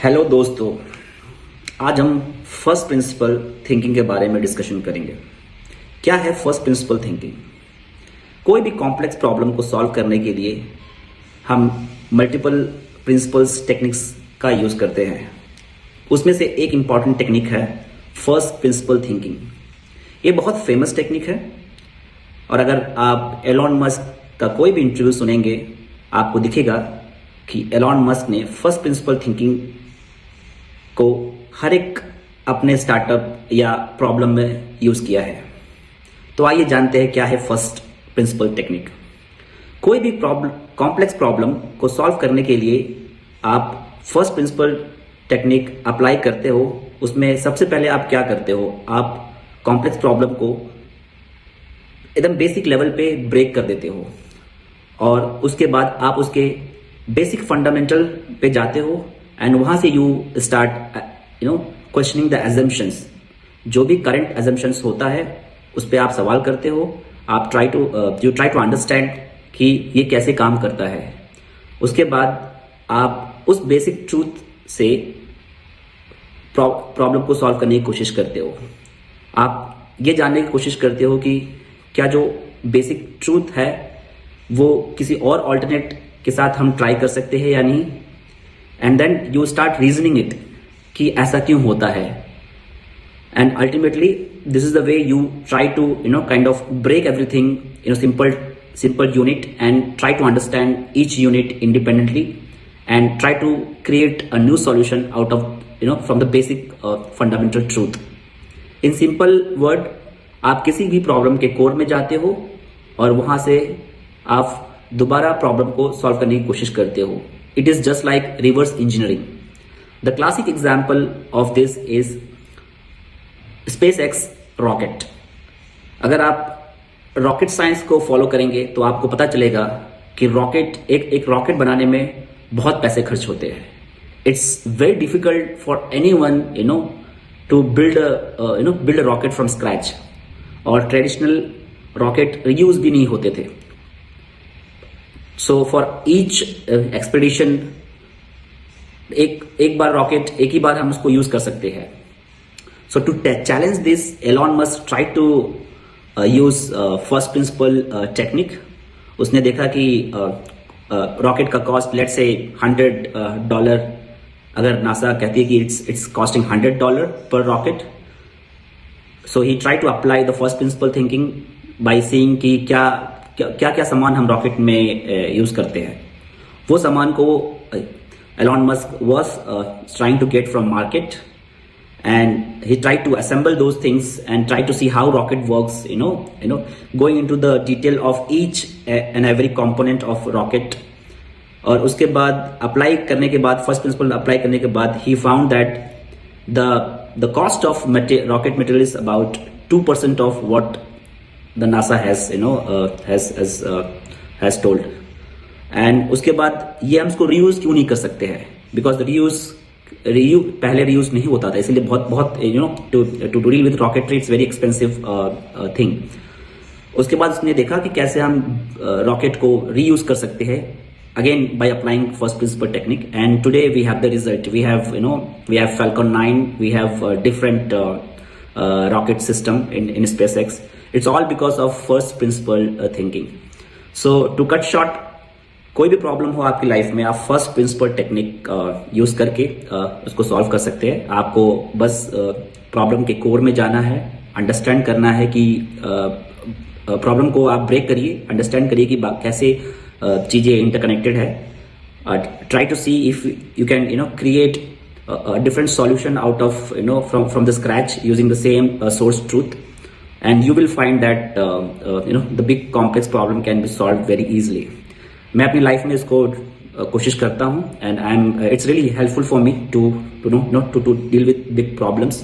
Hello दोस्तों, आज हम फर्स्ट प्रिंसिपल थिंकिंग के बारे में डिस्कशन करेंगे। क्या है फर्स्ट प्रिंसिपल थिंकिंग? कोई भी कॉम्प्लेक्स प्रॉब्लम को सॉल्व करने के लिए हम मल्टीपल प्रिंसिपल्स टेक्निक्स का यूज़ करते हैं। उसमें से एक इम्पॉर्टेंट टेक्निक है फर्स्ट प्रिंसिपल थिंकिंग। ये बहुत फेमस टेक्निक है और अगर आप एलॉन मस्क का कोई भी इंटरव्यू सुनेंगे आपको दिखेगा कि एलॉन मस्क ने फर्स्ट प्रिंसिपल थिंकिंग को हर एक अपने स्टार्टअप या प्रॉब्लम में यूज किया है। तो आइए जानते हैं क्या है फर्स्ट प्रिंसिपल टेक्निक। कोई भी कॉम्प्लेक्स प्रॉब्लम को सॉल्व करने के लिए आप फर्स्ट प्रिंसिपल टेक्निक अप्लाई करते हो। उसमें सबसे पहले आप क्या करते हो, आप कॉम्प्लेक्स प्रॉब्लम को एकदम बेसिक लेवल पे ब्रेक कर देते हो और उसके बाद आप उसके बेसिक फंडामेंटल पे जाते हो एंड वहां से you start questioning the assumptions. जो भी करंट एजम्पशंस होता है उस पर आप सवाल करते हो। आप ट्राई टू अंडरस्टैंड कि ये कैसे काम करता है। उसके बाद आप उस बेसिक ट्रूथ से प्रॉब्लम को सॉल्व करने की कोशिश करते हो। आप ये जानने की कोशिश करते हो कि क्या जो बेसिक ट्रूथ है वो किसी और ऑल्टरनेट के साथ हम ट्राई कर सकते हैं या नहीं। And then you start reasoning it कि ऐसा क्यों होता है। And ultimately this is the way you try to kind of break everything in simple unit and try to understand each unit independently and try to create a new solution out of from the basic fundamental truth. In simple word, आप किसी भी problem के core में जाते हो और वहां से आप दोबारा प्रॉब्लम को सॉल्व करने की कोशिश करते हो। It is just like reverse engineering. The classic example of this is SpaceX rocket. अगर आप रॉकेट साइंस को फॉलो करेंगे तो आपको पता चलेगा कि एक रॉकेट बनाने में बहुत पैसे खर्च होते हैं। It's very difficult for anyone to build a rocket from scratch. और ट्रेडिशनल रॉकेट रीयूज भी नहीं होते थे। सो फॉर ईच एक्सपेडिशन एक बार रॉकेट एक ही बार हम उसको यूज कर सकते हैं। So to challenge this, Elon Musk try to use first principle technique. उसने देखा कि रॉकेट का कॉस्ट लेट्स से $100। अगर नासा कहती है कि it's costing $100 per rocket, so he try to apply the first principle thinking by seeing कि क्या सामान हम रॉकेट में यूज करते हैं। वो सामान को Elon Musk was trying to get from market and he tried to assemble those things and try to see how rocket works, going into the detail of each and every component of rocket. और उसके बाद apply करने के बाद, first principle apply करने के बाद, he found that the cost of rocket material is about 2% of what the NASA has told. And उसके बाद ये हम इसको reuse क्यों नहीं कर सकते हैं? Because the पहले रीयूज नहीं होता था, इसलिए बहुत to deal with rocketry it's very expensive thing. उसके बाद उसने देखा कि कैसे हम रॉकेट को रीयूज कर सकते हैं, again by applying first principle technique. And today we have the result. We have Falcon 9, we have different rocket system in SpaceX. It's all because of first principle thinking. So to cut short, कोई भी problem हो आपकी life में, आप first principle technique use करके उसको solve कर सकते हैं। आपको बस प्रॉब्लम के कोर में जाना है, अंडरस्टैंड करना है कि प्रॉब्लम को आप ब्रेक करिए, अंडरस्टैंड करिए कि कैसे चीजें इंटरकनेक्टेड है। Try to see if you can create different solution out of from the scratch using the same source truth, and you will find that the big complex problem can be solve very easily. मैं अपनी life में इसको कोशिश करता हूं and it's really helpful for me to deal with big problems.